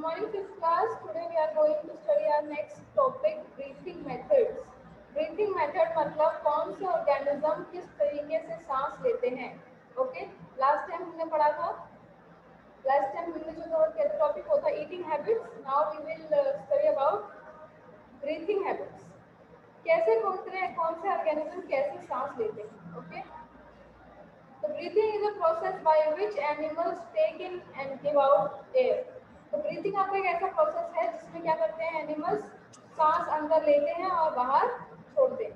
morning, fifth class. Today we are going to study our next topic, breathing methods. Breathing method मतलब कौन से organism किस तरीके से सांस लेते हैं. ओके, लास्ट टाइम हमने पढ़ा था. लास्ट टाइम हमने जो कवर किया था टॉपिक वो था eating habits. Now we will study about breathing habits. कैसे कौन से ऑर्गेनिज्म कैसे सांस लेते हैं. ओके, तो breathing is a process by which animals take in and give out air. तो ब्रीथिंग आपका एक ऐसा प्रोसेस है जिसमें क्या करते हैं एनिमल्स सांस अंदर लेते हैं और बाहर छोड़ते हैं.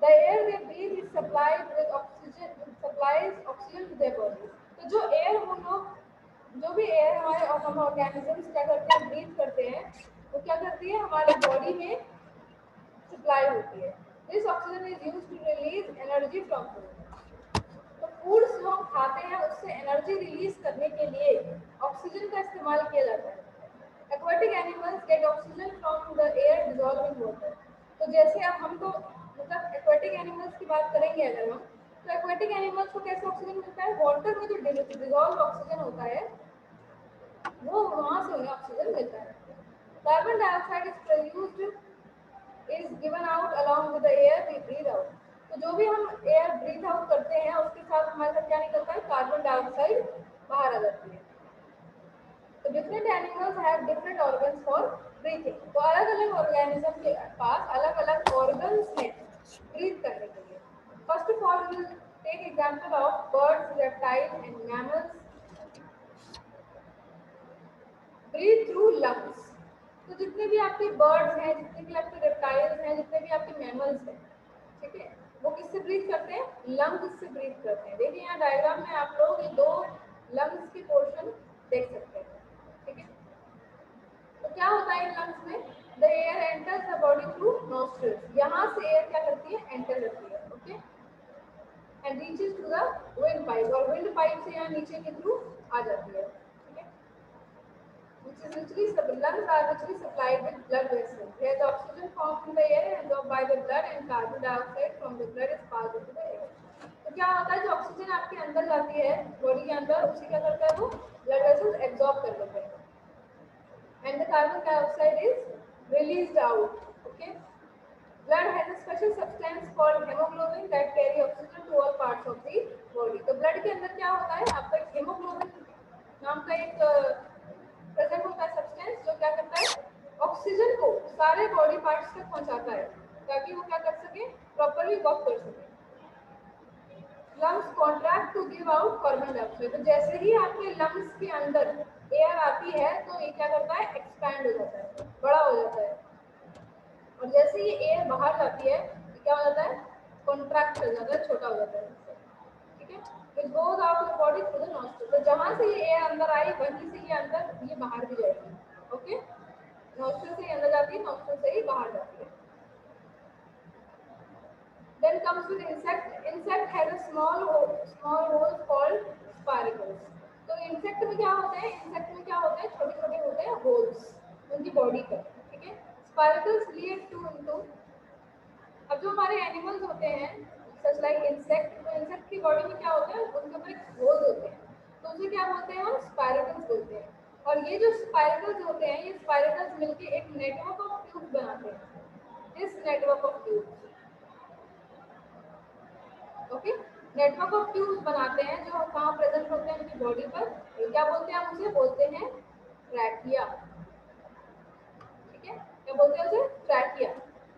The air they breathe is supplied with oxygen, supplies oxygen to their body. तो जो एयर हम लोग जो भी एयर हमारे हम ऑर्गेनिजम्स क्या करते हैं ब्रीथ करते हैं वो क्या करती है हमारे बॉडी में सप्लाई होती है. This oxygen is used to release energy from food. तो फूड्स जो हम खाते हैं उससे एनर्जी रिलीज करने के लिए ऑक्सीजन का इस्तेमाल किया जाता है. Aquatic animals gate oxygen from the air dissolve in water. तो जैसे अब हम तो मतलब एक्वाटिक एनिमल्स की बात करेंगे अगर हम, तो एक्वाटिक एनिमल्स को कैसे ऑक्सीजन मिलता है. वाटर में जो डिजॉल्व ऑक्सीजन होता है वो वहाँ से उन्हें ऑक्सीजन मिलता है. Carbon dioxide is produced is given out along with the air we breathe out. तो जो भी हम एयर ब्रीथ आउट करते हैं उसके साथ हमारे साथ क्या निकलता है कार्बन डाइऑक्साइड बाहर आ जाती है. तो different animals have different organs for breathing. तो अलग अलग ऑर्गेनिज्म के पास अलग अलग ऑर्गन्स हैं ब्रीथ करने के लिए. First of all we will take example of birds, reptiles and mammals. Breathe through lungs. तो जितने भी आपके बर्ड्स हैं, जितने भी आपके रेप्टाइल्स हैं, जितने भी आपके मैमल्स हैं, ठीक है, वो किससे ब्रीथ करते हैं लंग्स से ब्रीथ करते हैं. देखिए यहाँ डायग्राम में आप लोग ये दो लंग्स के पोर्शन देख सकते हैं. ठीक है, तो क्या होता है इन लंग्स में. The air enters the body through nostrils. यहाँ से एयर क्या करती है एंटर करती है. Okay, and reaches to the wind pipe. और विंड पाइप से यहाँ नीचे के थ्रू आ जाती है. Which is literally lungs are literally supplied with blood vessels. Here the oxygen formed from the air and absorbed by the blood and carbon dioxide from the blood is passed into the air. तो क्या होता है जो oxygen आपके अंदर जाती है body के अंदर उसे क्या करता है वो ब्लड वेसल्स एब्जॉर्ब कर लेते हैं. And the carbon dioxide is released out. Okay. Blood has a special substance called hemoglobin that carry oxygen to all parts of the body. तो ब्लड के अंदर क्या होता है आपका एक हेमोग्लोबिन नाम का एक प्रेजेंट होता है सब्सटेंस जो क्या करता है ऑक्सीजन को सारे बॉडी पार्ट्स तक पहुंचाता है ताकि वो क्या कर सके प्रॉपर्ली वर्क कर सके. Lungs contract to give out carbon dioxide. तो जैसे ही आपके लंग्स के अंदर एयर आती है तो ये क्या करता है एक्सपैंड हो जाता है, बड़ा हो जाता है. और जैसे ही एयर बाहर जाती है तो क्या हो जाता है कॉन्ट्रैक्ट हो जाता है, छोटा हो जाता है. ठीक है, it goes out of the body through the nostril. तो जहां से ये एयर अंदर आई वहीं से ये अंदर ये बाहर भी जाएगी. ओके, नॉस्ट्रिल से अंदर जाती है, नॉस्ट्रिल से ही बाहर जाती है. Then comes with insect. Insect has a small hole called spiracles. तो इंसेक्ट में क्या होते हैं, इंसेक्ट में क्या होते हैं छोटे छोटे होते हैं होल्स उनकी बॉडी पर. ठीक है, स्पाइरकल्स लीड टू इनटू. अब जो हमारे एनिमल्स होते हैं सच लाइक इंसेक्ट, तो इंसेक्ट की बॉडी में क्या होता है उनके ऊपर एक होल होते हैं तो उसे क्या बोलते हैं हम स्पाइरकल्स बोलते हैं. और ये जो स्पाइरकल्स होते हैं ये स्पाइरकल्स मिलके एक नेटवर्क ऑफ ट्यूब बनाते हैं. This network of tube. Okay, network of tubes बनाते हैं जो कहाँ प्रेजेंट होते हैं उनकी बॉडी पर. क्या बोलते हैं हम उसे बोलते हैं ट्रैकिया. ठीक है, क्या बोलते हैं उसे trachea.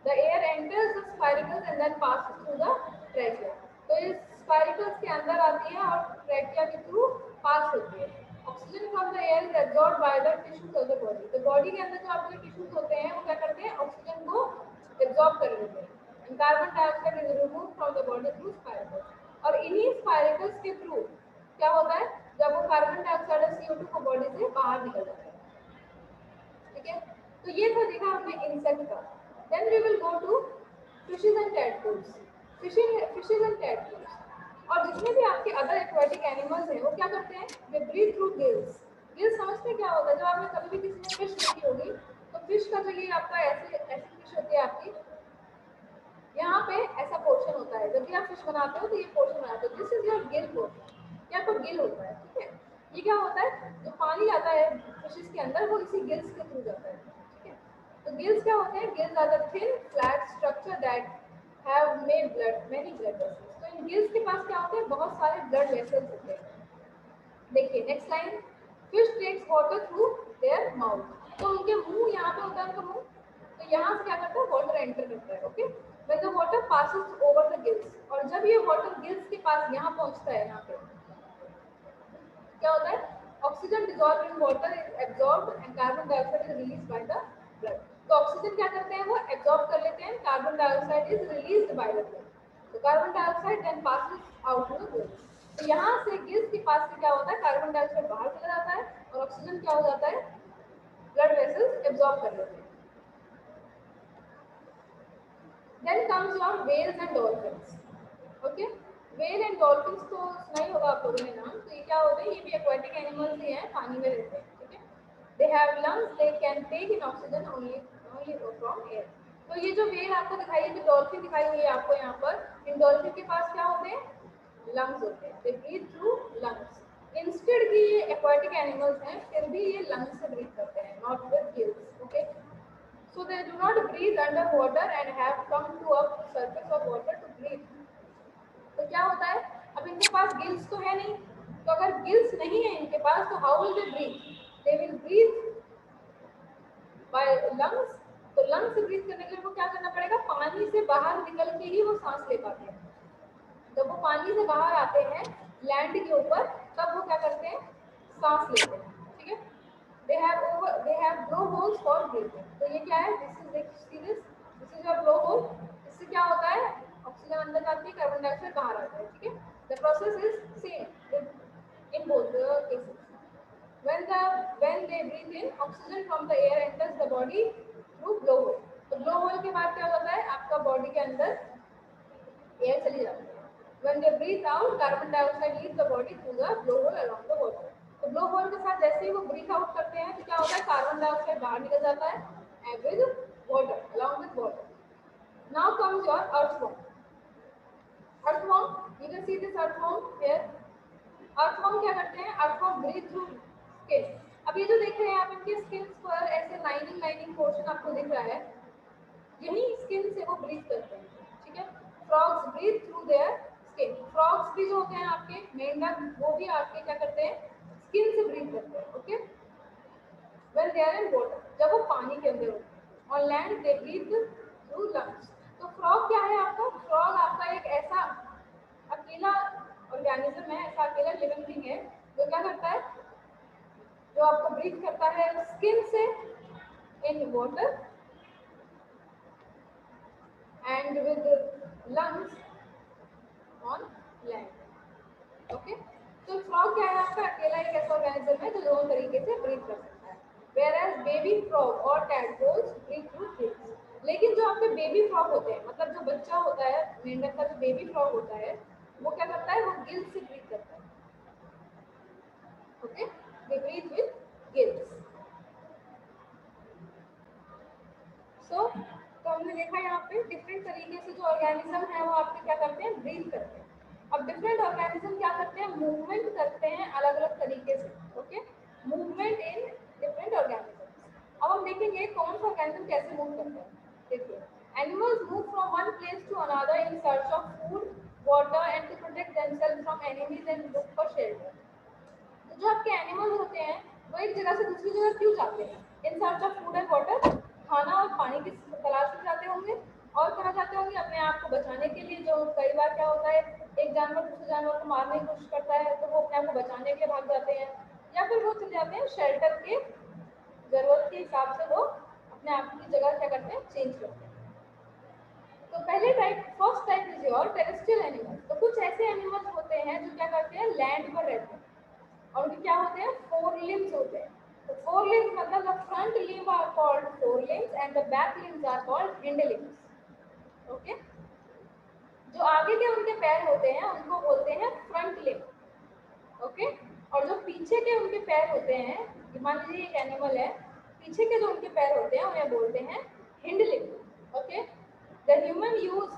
The air enters the spiracles and then passes through the trachea. तो ये स्पाइरकल्स के अंदर आती है और ट्रैकिया के थ्रू पास होती है. Oxygen from the air is absorbed by the tissues of the body. तो बॉडी के अंदर जो आपके टिश्यूज होते हैं वो क्या करते हैं ऑक्सीजन को एब्जॉर्ब कर लेते हैं. And carbon dioxide is removed from the body through spiracles. और इन्हीं स्पाइरकल्स के थ्रू क्या होता है जब वो कार्बन डाइऑक्साइड और CO2 को बॉडी से बाहर निकल जाता है. ठीक है, तो ये था देखा हमने इंसेक्ट का. Then we will go to fishes and tadpoles. Fishes and tadpoles और जितने भी आपके अदर एक्वाटिक एनिमल्स हैं वो क्या करते हैं they breathe through gills. Gills समझते हैं क्या होता है. जब आपने कभी भी किसी ने फिश देखी होगी तो फिश का जो ये आपका ऐसी फिश होती है आपकी यहाँ पे ऐसा पोर्शन होता है. जब भी आप फिश बनाते हो तो ये पोर्शन बनाते हो. This is your Gill portion. ये आपका गिल होता है. ठीक है, ये क्या होता है जो पानी आता है फिशेस के अंदर वो इसी गिल्स के थ्रू जाता है, ठीक है। तो गिल्स क्या होते हैं? Gills are the thin flat structure that have made blood many blood vessels. तो इन गिल्स के पास क्या होते हैं? बहुत सारे ब्लड वेसल्स होते हैं। देखिए next line, fish takes water through their mouth. तो उनके मुंह यहाँ पे होता है, उनका मुंह, तो यहाँ से क्या करता है? वाटर एंटर करता है, okay. When the water passes over the gills, और जब ये वाटर गिल्स के पास यहाँ पहुँचता है, यहाँ पे क्या होता है? Oxygen dissolve in water is absorbed and carbon dioxide is released by the blood. तो ऑक्सीजन क्या करते हैं? वो एब्जॉर्ब कर लेते हैं, carbon dioxide is released by the blood. तो carbon dioxide then passes out to the gills. तो यहाँ से गिल्स के पास से क्या होता है? कार्बन डाइऑक्साइड बाहर चला जाता है और ऑक्सीजन क्या हो जाता है? ब्लड वेसल्स एब्जॉर्ब कर लेते हैं। Then comes your whales and dolphins, okay. Whale and dolphins तो सुना ही होगा आप लोगों ने नाम। तो ये क्या होते हैं? ये भी एक्वाटिक एनिमल्स ही हैं, पानी में रहते हैं, ठीक है। They have lungs, they can take in oxygen only from air. तो ये जो व्हेल आपको दिखाई है, जो डॉल्फिन दिखाई हुई है आपको यहाँ पर, इन डॉल्फिन के पास क्या होते हैं? लंग्स होते हैं। They breathe through lungs. Instead की ये एक्वाटिक एनिमल्स हैं, फिर भी ये लंग्स से ब्रीथ करते हैं, not with gills, okay. So they do not breathe underwater and have come to up to surface of water to breathe. तो क्या होता है? अब इनके पास गिल्स तो है नहीं, तो अगर गिल्स नहीं है इनके पास तो how will they breathe? They will breathe by lungs. तो लंग्स से ब्रीथ करने के लिए वो क्या करना पड़ेगा? पानी से बाहर निकल के ही वो सांस ले पाते हैं। जब वो पानी से बाहर आते हैं लैंड के ऊपर, तब वो क्या करते हैं? सांस लेते हैं, ठीक है। they have blowholes for breathing। तो ये क्या है? this is your blowhole। इससे क्या होता है? ऑक्सीजन अंदर जाती है, कार्बन डाइऑक्साइड बाहर आता है, ठीक है। The process is same in both the cases। when they breathe in, oxygen from the air enters the body through blowhole। तो blowhole के बाद क्या होता है? आपका बॉडी के अंदर एयर चली जाती है। When they breathe out, carbon dioxide leaves the body through the blowhole along the water। तो blowhole के साथ जैसे ही वो ब्रीथ आउट करते हैं तो क्या होता है? कार्बन डाइऑक्साइड बाहर निकल जाता है and with water, along with water। Now comes your earthworm। Earthworm, you can see this earthworm here। earthworm क्या करते हैं? earthworm breathe through skin। अब ये जो देख रहे हैं आप, इनके स्किन पर ऐसे लाइनिंग पोर्शन आपको दिख रहा है, यही स्किन से वो ब्रीथ करते हैं, ठीक है। Frogs breathe through their skin. Frogs भी जो होते हैं आपके, मेंढक, वो भी आपके क्या करते हैं? स्किन से ब्रीथ करते हैं, okay. When they are in water, जब वो पानी के अंदर होते हैं। On land they breathe through lungs. तो फ्रॉग क्या है आपका? फ्रॉग आपका एक ऐसा अकेला ऑर्गेनिज्म है, ऐसा अकेला लिविंग थिंग है जो क्या करता है? जो आपको ब्रीथ करता है स्किन से in water and with lungs on land, okay। तो फ्रॉग क्या है आपका? अकेला एक ऐसा ऑर्गेनिज्म है जो दोनों तरीके से ब्रीथ कर सकता है। whereas बेबी फ्रॉग और tadpoles breathe through gills। लेकिन जो आपके बेबी फ्रॉग होते हैं, मतलब जो बच्चा होता है मेंढक का, जो बेबी फ्रॉग होता है, वो क्या करता है? वो गिल्स से ब्रीथ करता है, okay. They breathe with gills. So तो हमने देखा यहाँ पे डिफरेंट तरीके से जो ऑर्गेनिज्म है वो आपके क्या करते हैं? ब्रीथ करते हैं। अब डिफरेंट ऑर्गेनिज्म क्या करते हैं? मूवमेंट करते हैं अलग अलग तरीके से, okay. Movement in different organisms. अब हम देखेंगे कौन सा ऑर्गेनिज्म कैसे मूव करता है। देखिए, animals move from one place to another in search of food, water and to protect themselves from enemies and look for shelter. तो जो आपके एनिमल्स होते हैं वो एक जगह से दूसरी जगह क्यों जाते हैं? इन search of food and water, खाना और पानी की तलाश में जाते होंगे। और कहाँ जाते होंगे? अपने आप को बचाने के लिए। जो कई बार क्या होता है, एक जानवर दूसरे जानवर को मारने की कोशिश करता है तो वो अपने आप को बचाने के लिए भाग जाते हैं, या फिर वो चले जाते हैं शेल्टर के, जरूरत के हिसाब से वो अपने आप की जगह क्या करते हैं? चेंज करते हैं। तो पहले type, first type is your terrestrial animals. तो कुछ ऐसे एनिमल्स होते हैं जो क्या करते हैं? लैंड पर रहते हैं और उनके क्या होते हैं? फोर लिम्स होते हैं। तो फोर लिम्स मतलब the front limb are called fore limbs and the back limbs are called hind limbs, okay. जो आगे के उनके पैर होते हैं उनको बोलते हैं फ्रंट लिम्ब, ओके। और जो पीछे के उनके पैर होते हैं, मान लीजिए एक एनिमल है, पीछे के जो उनके पैर होते हैं उन्हें बोलते हैं hind limb, okay. The human use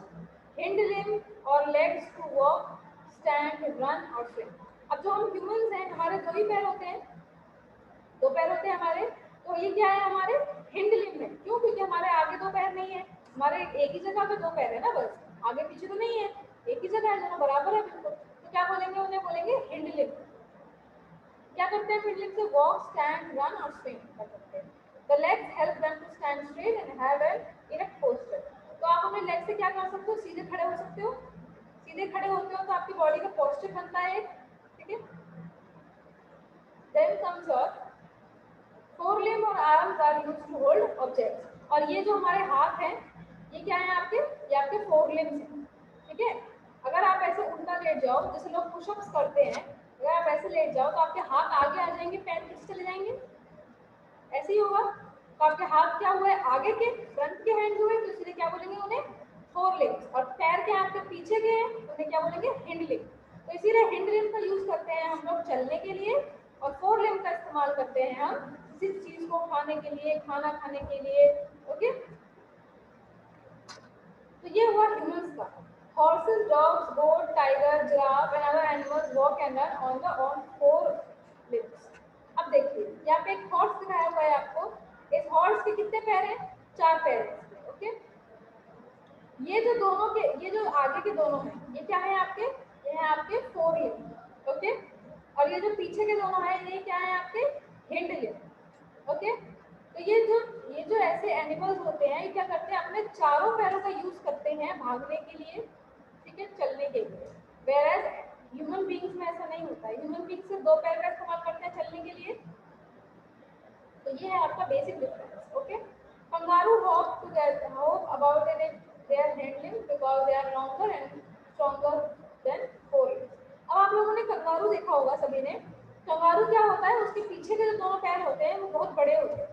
hind limb और legs to walk, stand, run और स्विम। अब जो हम ह्यूमंस हैं, हमारे दो ही पैर होते हैं, दो पैर होते हैं हमारे, तो ये क्या है हमारे हिंड लिम्ब में। क्यों? क्योंकि हमारे आगे दो पैर नहीं है, हमारे एक ही जगह पे दो पैर है ना, बस आगे पीछे तो नहीं है, एक ही जगह है, दोनों बराबर है बिल्कुल। तो क्या बोलेंगे, उन्हें बोलेंगे हिंड लिम्ब। क्या करते हैं हिंड लिम्ब से? वॉक, स्टैंड, रन और स्विम कर सकते हैं। The legs help them to stand straight and have an erect posture. तो आप अपने लेग से क्या कर सकते हो? सीधे खड़े हो सकते हो। सीधे खड़े होते हो तो आपकी बॉडी का पोस्चर बनता है, ठीक है। देन कम्स योर फोरलिम्ब और arms are used to hold objects. और ये जो हमारे हाथ हैं, ये क्या है आपके? ये आपके फोरलिम्ब्स हैं, ठीक है। अगर आप ऐसे उल्टा लेट जाओ, जैसे लोग पुशअप्स करते हैं, अगर आप ऐसे लेट जाओ तो आपके हाथ आगे आ जाएंगे, पैर पीछे चले जाएंगे, ऐसे ही होगा। तो आपके हाथ क्या हुए? आगे के, फ्रंट के हैंड हुए, तो इसलिए क्या बोलेंगे उन्हें? फोरलिम्ब्स। और पैर के आपके पीछे के हैं, तो उन्हें क्या बोलेंगे? Hind limb. तो इसीलिए हिंड लिम्ब का यूज करते हैं हम लोग चलने के लिए, और फोर लिम्ब का इस्तेमाल करते हैं हम किसी चीज को खाने के लिए, खाना खाने के लिए, ओके। तो ये हुआ ह्यूमंस का। Horses, dogs, goat, tiger, giraffe and other animals walk and run on the on four limbs. अब देखिए यहाँ पे एक हॉर्स दिखाया हुआ है आपको। इस हॉर्स के कितने पैर हैं? चार पैर हैं, ओके। ये जो दोनों के, ये जो आगे के दोनों हैं, ये क्या है आपके? ये है आपके फोर लिम्ब, ओके। और ये जो पीछे के दोनों हैं, ये क्या है आपके? Hind limb, okay. तो ये जो ऐसे एनिमल्स होते हैं, ये क्या करते हैं? अपने चारों पैरों का यूज करते हैं भागने के लिए, ठीक है, चलने के लिए। वेयर एज ह्यूमन बींग्स में ऐसा नहीं होता है। ह्यूमन बींग्स सिर्फ दो पैर का इस्तेमाल करते हैं चलने के लिए। तो ये है आपका basic difference, okay. Kangaroo hop together, hop about their hind limbs because they are longer and stronger than forelimbs. अब आप लोगों ने कंगारू देखा होगा सभी ने। कंगारू क्या होता है? उसके पीछे के जो दोनों पैर होते हैं वो बहुत बड़े होते हैं,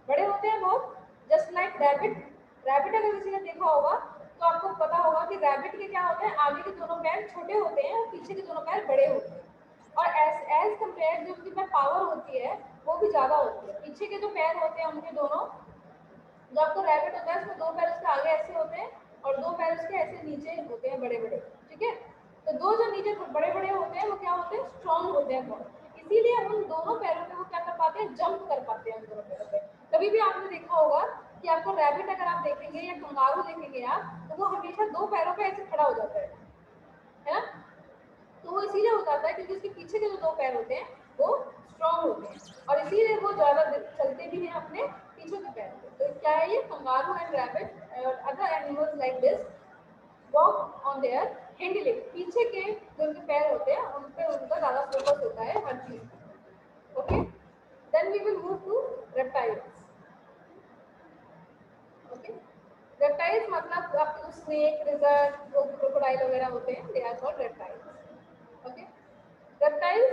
बड़े होते हैं बहुत, जस्ट लाइक रैबिट। रैबिट अगर किसी ने देखा होगा तो आपको पता होगा कि रैबिट के क्या होते हैं? आगे के दोनों पैर छोटे होते हैं और पीछे के दोनों पैर बड़े होते हैं। और एज कम्पेयर जो उनकी में पावर होती है वो भी ज़्यादा होती है। पीछे के जो पैर होते हैं उनके दोनों, जो आपको रैबिट होता है उसमें दो पैर उसके आगे ऐसे होते हैं और दो पैर उसके ऐसे नीचे होते हैं, बड़े बड़े, ठीक है। तो दो जो नीचे बड़े बड़े होते हैं वो क्या होते हैं? स्ट्रॉन्ग होते हैं बहुत। इसीलिए उन दोनों पैरों पे वो क्या कर पाते हैं? जंप कर पाते हैं उन दोनों पैरों पे। कभी भी आपने देखा होगा कि आपको रैबिट अगर आप देखेंगे या कंगारू देखेंगे आप, तो वो हमेशा दो पैरों पे ऐसे खड़ा हो जाता है ना। तो वो इसीलिए हो जाता है क्योंकि उसके पीछे के जो दो पैर होते हैं वो स्ट्रॉन्ग होते हैं, और इसीलिए वो ज़्यादा चलते भी हैं अपने पीछे के पैर पे। तो क्या है ये? कंगारू एंड रैबिट और other animals like this walk on their hind limb. पीछे के जो उनके पैर होते हैं उन पे उनका ज़्यादा फोकस होता है हर चीज़। Okay, then we will move to reptiles. Okay, reptiles मतलब आपके स्नेक, लिजर्ड, क्रोकोडाइल वगैरह होते हैं, they are called reptiles. Okay, reptiles,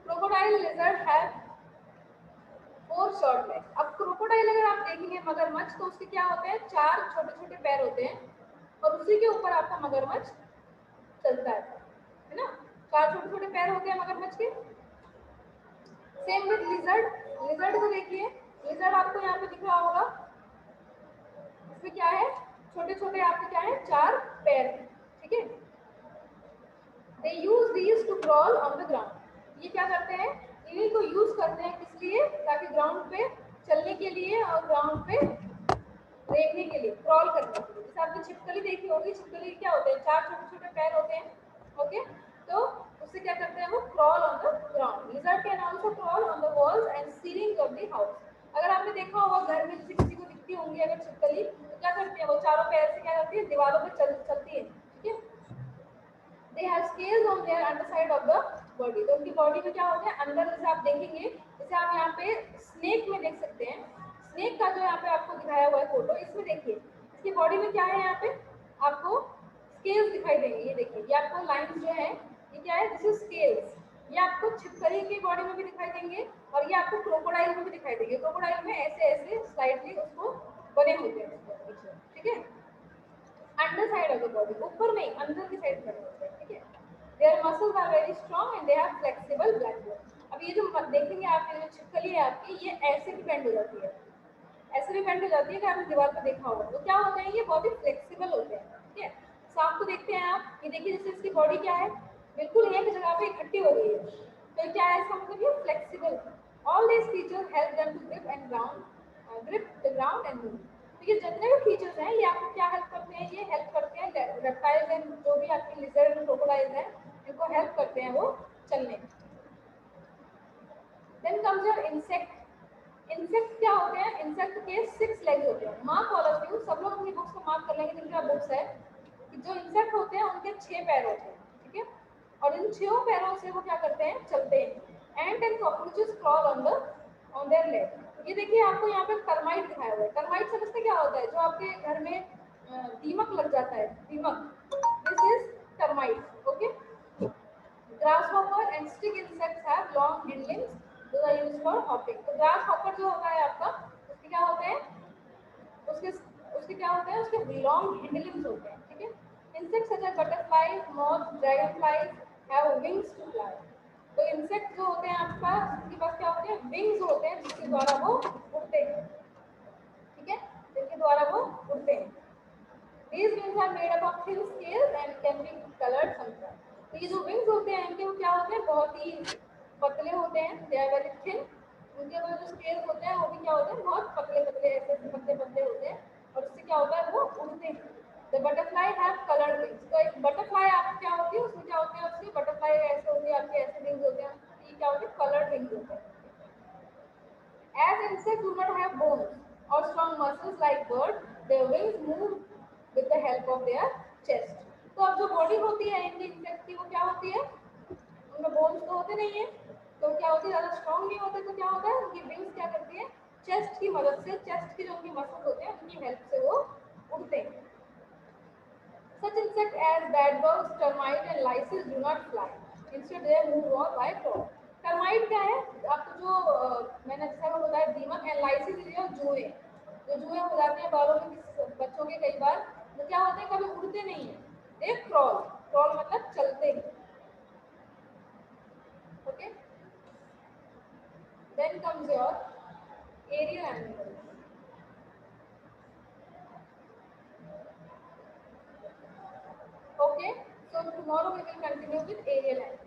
crocodile, lizard have four short leg. अब क्रोकोडाइल अगर आप देखेंगे मगरमच्छ, तो उसके क्या होते हैं? चार छोटे छोटे पैर होते हैं और उसी के ऊपर आपका मगरमच्छ चलता है ना। चार छोटे छोटे पैर होते हैं मगरमच्छ के। Same with lizard. लिजर्ड को देखिए, लिजर्ड आपको यहाँ पे दिख रहा होगा, इसमें क्या है? छोटे छोटे आपके क्या है? चार पैर, ठीक है। They use these to crawl on the ground. ये क्या करते हैं? इन्हीं को यूज करते हैं किस लिए? ताकि ग्राउंड पे चलने के लिए और ग्राउंड पे देखने के लिए, क्रॉल करने के लिए। जैसे आपने छिपकली देखी होगी, छिपकली क्या होते हैं? चार छोटे छोटे पैर होते हैं, ओके। तो उससे क्या करते हैं? वो crawl on the ground. Lizard can also crawl on the walls and ceilings of the house. अगर आपने देखा होगा घर में जैसे किसी को दिखती होंगी अगर छिपकली, तो क्या करती है? वो चारों पैर से क्या करती है? दीवारों पे चलती है, ठीक है। They have scales on their underside of the body. तो उनकी बॉडी में क्या होता है? अंदर जैसे आप देखेंगे, जैसे आप यहाँ पे स्नेक में देख सकते हैं, स्नेक का जो यहाँ पे आपको दिखाया हुआ है फोटो, इसमें देखिए इसकी बॉडी में क्या है? यहाँ पे आपको स्केल्स दिखाई देंगे। ये देखिए, ये आपको लाइन्स जो है ये क्या है? This is scales. ये आपको छिपकली की बॉडी में भी दिखाई देंगे और ये आपको क्रोकोडाइल में भी दिखाई देंगे। क्रोकोडाइल में ऐसे ऐसे स्लाइडली उसको बने होते हैं, ठीक है। Under side of the body, ऊपर नहीं, अंदर की साइड बने होते हैं, ठीक है। Their muscles are very strong and they have flexible backbone. अब ये जो देखेंगे आप, ये जो छिपकली है आपकी, ये ऐसे भी बेंड हो जाती है, ऐसे भी बेंड हो जाती है कि आपने दीवार पर देखा होगा। तो क्या होते हैं? ये बहुत ही फ्लेक्सिबल होते हैं, ठीक है। सांप को देखते हैं आप, ये देखिए जैसे इसकी बॉडी क्या है? बिल्कुल एक जगह पे इकट्ठी हो गई है, तो क्या है इसका मतलब? ये flexible, All these features help them to grip the ground and move. तो ये जितने भी फीचर्स हैं ये आपको क्या हेल्प करते हैं, ये हेल्प करते हैं रेप्टाइल्स एंड जो भी आपके लिजर्ड एंड क्रोकोडाइल्स हैं इनको हेल्प करते हैं वो चलने में। Then comes your insect. Insect क्या होते हैं, इंसेक्ट के 6 लेग्स होते हैं। मार्क ऑल ऑफ यू, सब लोग अपनी बुक्स को मार्क कर लेंगे जिनका बुक्स है कि जो इंसेक्ट होते हैं उनके 6 पैर होते हैं, ठीक है। और इन 6 पैरों से वो क्या करते हैं, चलते हैं। And and cockroaches crawl on their leg. ये देखिए आपको यहाँ पे टर्माइट दिखाया हुआ है। टर्माइट समझते क्या होता है, जो आपके घर में दीमक लग जाता है, दीमक, this is termite, okay. Grasshopper and stick insects have long hind limbs. Those are used for hopping. तो grasshopper जो होता है आपका, उसके क्या होते हैं, उसके उसके क्या होते हैं, उसके long hind limbs होते हैं, ठीक है। Insects such as butterflies, moths, dragonflies have wings to fly. तो इंसेक्ट जो होते हैं आपके पास, उनके पास क्या होते हैं, विंग्स होते हैं जिसके द्वारा वो उड़ते हैं, ठीक है, जिनके द्वारा वो उड़ते हैं। These wings are made up of thin scales and can be colored sometimes. तो ये जो wings होते हैं इनके वो क्या होते हैं, बहुत ही पतले होते हैं, they are very thin. उनके वो जो scales होते हैं वो भी क्या होते हैं, बहुत पतले पतले, ऐसे पतले पतले होते हैं और उससे क्या होता है, वो उड़ते हैं। The butterfly have colored wings. तो एक butterfly आपको क्या होती है, उसमें क्या होते हैं, उसकी butterfly ऐसे होती है, आपके ऐसे wings होते हैं, ये क्या होते हैं, colored wings होते हैं। As insects do not have bones or strong muscles like birds, their wings move with the help of their chest. तो अब जो बॉडी होती है इनकी इंसेक्ट की वो क्या होती है, उनमें बोन्स तो होते नहीं है, तो क्या होती है, ज़्यादा स्ट्रॉन्ग नहीं होते, तो क्या होता है, उनकी विंग्स क्या करती है, चेस्ट की मदद से, चेस्ट की जो उनकी मसल्स होते हैं उनकी हेल्प से वो उड़ते हैं। Such insects as bedbugs, termites and lices do not fly. Instead they move on by crawl. Termite क्या है, आपको जो मैंने जैसा वो बताया, दीमक एंड लाइसिस जो जुए, जो जुए हो जाते हैं बालों में बच्चों के कई बार, वो क्या होते हैं, कभी उड़ते नहीं है, दे क्रॉल। क्रॉल मतलब चलते हैं, okay. Then comes your aerial animals. Okay, so tomorrow we will continue with aerial animals.